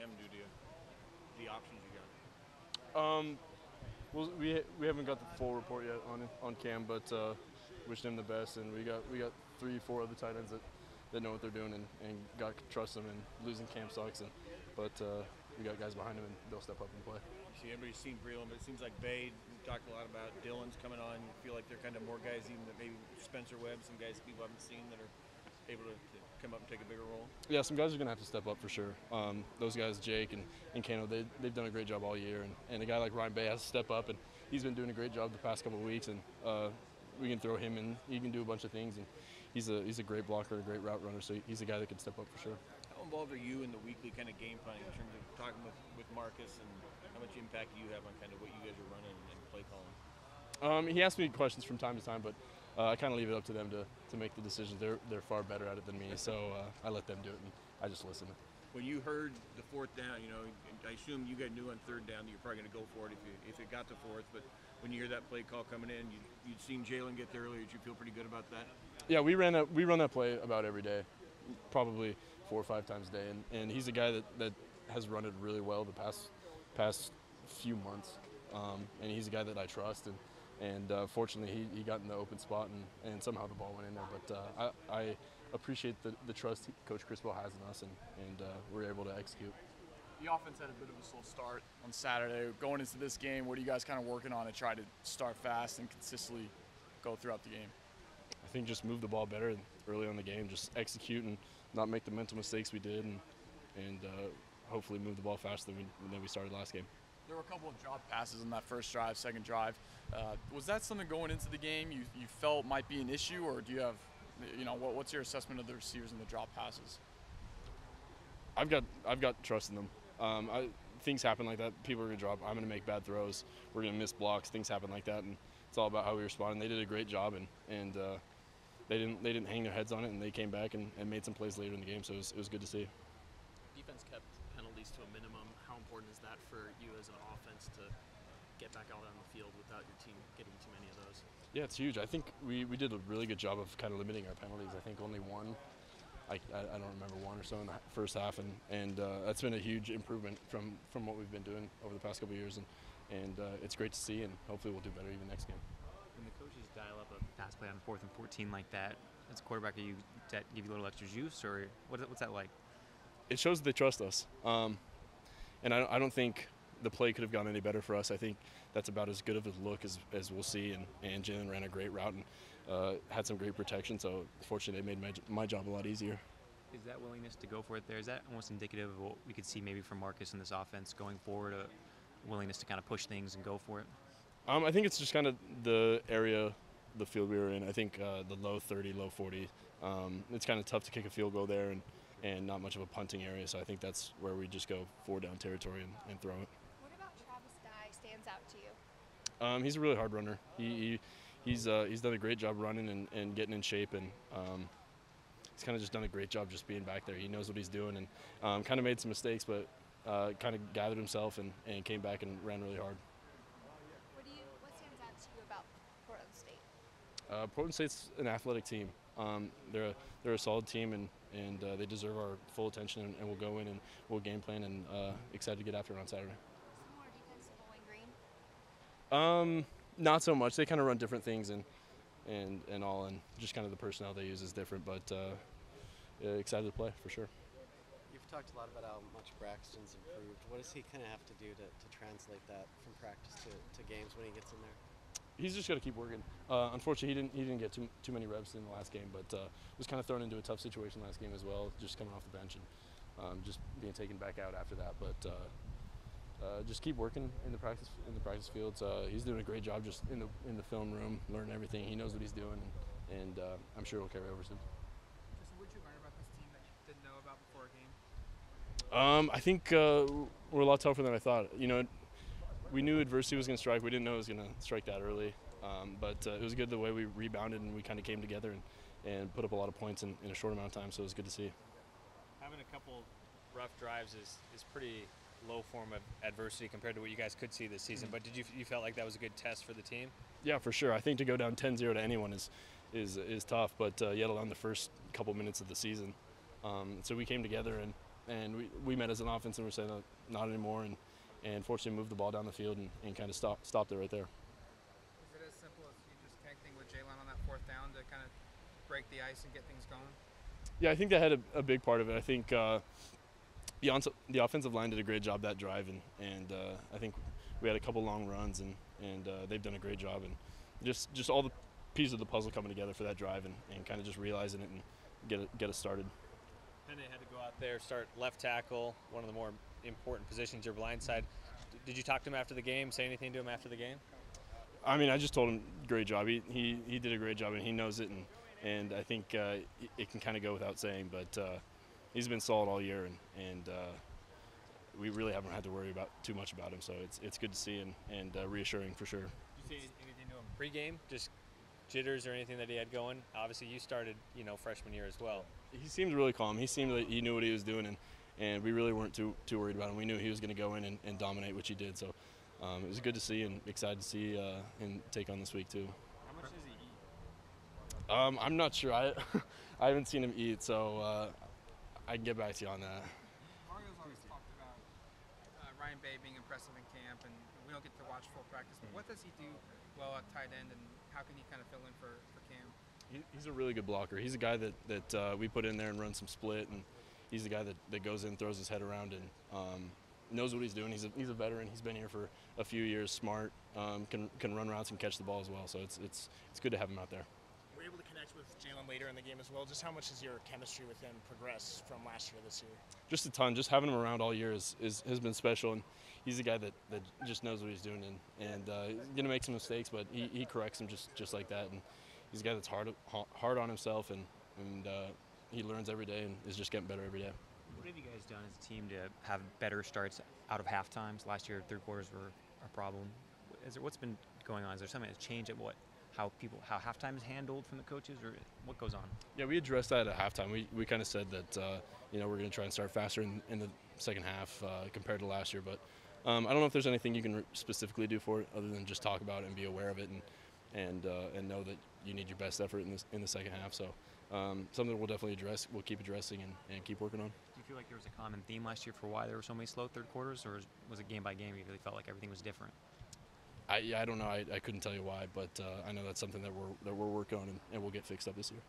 Cam do to you? The options you got. Well, we haven't got the full report yet on Cam, but wish him the best. And we got 3-4 other tight ends that know what they're doing and got to trust them. And losing Cam sucks, but we got guys behind him and they'll step up and play. See, everybody's seen Breland, but it seems like Bay. We talked a lot about Dylan's coming on. You feel like they're kind of more guys, even that maybe Spencer Webb, some guys people haven't seen that are able to come up and take a bigger role. Yeah, some guys are gonna have to step up for sure. Those guys, Jake and Kano, they've done a great job all year, and a guy like Ryan Bay has to step up, and he's been doing a great job the past couple of weeks, and we can throw him in. He can do a bunch of things, and he's a great blocker, a great route runner, so he's a guy that can step up for sure. How involved are you in the weekly kind of game planning in terms of talking with Marcus, and how much impact do you have on kind of what you guys are running and play calling? He asks me questions from time to time, but I kind of leave it up to them to make the decisions. They're far better at it than me, so I let them do it, and I just listen. When you heard the fourth down, I assume you guys knew on third down that you're probably going to go for it if it got to fourth. But when you hear that play call coming in, you'd seen Jalen get there earlier. Did you feel pretty good about that? Yeah, we run that play about every day, probably 4 or 5 times a day, and he's a guy that has run it really well the past few months, and he's a guy that I trust, and fortunately he got in the open spot and somehow the ball went in there. But I appreciate the trust Coach Crispo has in us, and we're able to execute. The offense had a bit of a slow start on Saturday. Going into this game, what are you guys kind of working on to try to start fast and consistently go throughout the game? I think just move the ball better early on the game, just execute and not make the mental mistakes we did, and hopefully move the ball faster than we started last game. There were a couple of drop passes on that first drive, second drive. Was that something going into the game you felt might be an issue, or do you have, what's your assessment of the receivers and the drop passes? I've got trust in them. Things happen like that. People are going to drop. I'm going to make bad throws. We're going to miss blocks. Things happen like that, and it's all about how we respond. And they did a great job, and they didn't hang their heads on it, and they came back and made some plays later in the game. So it was good to see. Defense kept penalties to a minimum. How important is that for you as an offense to get back out on the field without your team getting too many of those? Yeah, it's huge. I think we did a really good job of kind of limiting our penalties. I think only one. I don't remember one or so in the first half, and that's been a huge improvement from what we've been doing over the past couple of years, and it's great to see, and hopefully we'll do better even next game. When the coaches dial up a pass play on 4th and 14 like that, as a quarterback, does that give you a little extra juice, or what's that like? It shows that they trust us, and I don't think the play could have gone any better for us. I think that's about as good of a look as we'll see, and Jalen ran a great route and had some great protection, so fortunately it made my job a lot easier. Is that willingness to go for it there, is that almost indicative of what we could see maybe from Marcus in this offense going forward, a willingness to kind of push things and go for it? I think it's just kind of the area, the field we were in. I think the low 30, low 40. It's kind of tough to kick a field goal there, and not much of a punting area, so I think that's where we just go 4 down territory and throw it. What about Travis Dye stands out to you? He's a really hard runner. He's done a great job running and getting in shape, and he's kind of just done a great job just being back there. He knows what he's doing, and kind of made some mistakes, but kind of gathered himself and came back and ran really hard. What stands out to you about Portland State? Portland State's an athletic team. They're a solid team, and they deserve our full attention, and we'll go in and we'll game plan, and excited to get after it on Saturday. Similar defense to Bowling Green? Not so much. They kind of run different things and just kind of the personnel they use is different, but excited to play for sure. You've talked a lot about how much Braxton's improved. What does he kind of have to do to translate that from practice to games when he gets in there? He's just got to keep working. Unfortunately, he didn't get too many reps in the last game, but was kind of thrown into a tough situation last game as well, just coming off the bench and just being taken back out after that. But just keep working in the practice fields. He's doing a great job just in the film room, learning everything. He knows what he's doing, and I'm sure it'll carry over soon. Just what did you learn about this team that you didn't know about before a game? I think we're a lot tougher than I thought. We knew adversity was going to strike. We didn't know it was going to strike that early, but it was good the way we rebounded and we kind of came together and put up a lot of points in a short amount of time. So it was good to see. Having a couple rough drives is pretty low form of adversity compared to what you guys could see this season. But did you felt like that was a good test for the team? Yeah, for sure. I think to go down 10-0 to anyone is tough, but yet alone the first couple minutes of the season. So we came together and we met as an offense and we said not anymore, and fortunately moved the ball down the field and kind of stopped it right there. Is it as simple as you just connecting with Jalen on that fourth down to kind of break the ice and get things going? Yeah, I think that had a big part of it. I think the offensive line did a great job that drive, and I think we had a couple long runs, and they've done a great job, and just all the pieces of the puzzle coming together for that drive, and kind of just realizing it and get us started. Penny had to go out there, start left tackle, one of the more important positions, your blind side. Did you talk to him after the game, say anything to him after the game? I mean, I just told him great job. He did a great job, and he knows it, and I think it can kind of go without saying, but he's been solid all year, and we really haven't had to worry too much about him. So it's good to see and reassuring for sure. Did you say anything to him pre-game? Just jitters or anything that he had going? Obviously, you started, freshman year as well. He seemed really calm. He seemed like he knew what he was doing, and we really weren't too worried about him. We knew he was going to go in and dominate, which he did. So it was good to see and excited to see him take on this week too. How much does he eat? I'm not sure. I haven't seen him eat, so I can get back to you on that. Mario's always talked about Ryan Bay being impressive in camp, and we don't get to watch full practice. But what does he do well at tight end, and how can he kind of fill in for Cam? He's a really good blocker. He's a guy that we put in there and run some split, and he's the guy that goes in, throws his head around, and knows what he's doing. He's a veteran. He's been here for a few years. Smart, can run routes and catch the ball as well. So it's good to have him out there. Were you able to connect with Jalen later in the game as well? Just how much has your chemistry with him progressed from last year to this year? Just a ton. Just having him around all year has been special, and he's a guy that just knows what he's doing, and he's gonna make some mistakes, but he corrects them just like that. And he's a guy that's hard on himself, and he learns every day and is just getting better every day. What have you guys done as a team to have better starts out of half times? Last year, third quarters were a problem. What's been going on? Is there something that's changed at how halftime is handled from the coaches, or what goes on? Yeah, we addressed that at halftime. We kind of said that we're going to try and start faster in the second half compared to last year. But I don't know if there's anything you can specifically do for it other than just talk about it and be aware of it and know that you need your best effort in the second half. So something we'll definitely address. We'll keep addressing and keep working on. Do you feel like there was a common theme last year for why there were so many slow third quarters, or was it game by game? You really felt like everything was different? I don't know. I couldn't tell you why, but I know that's something that we're working on and we'll get fixed up this year.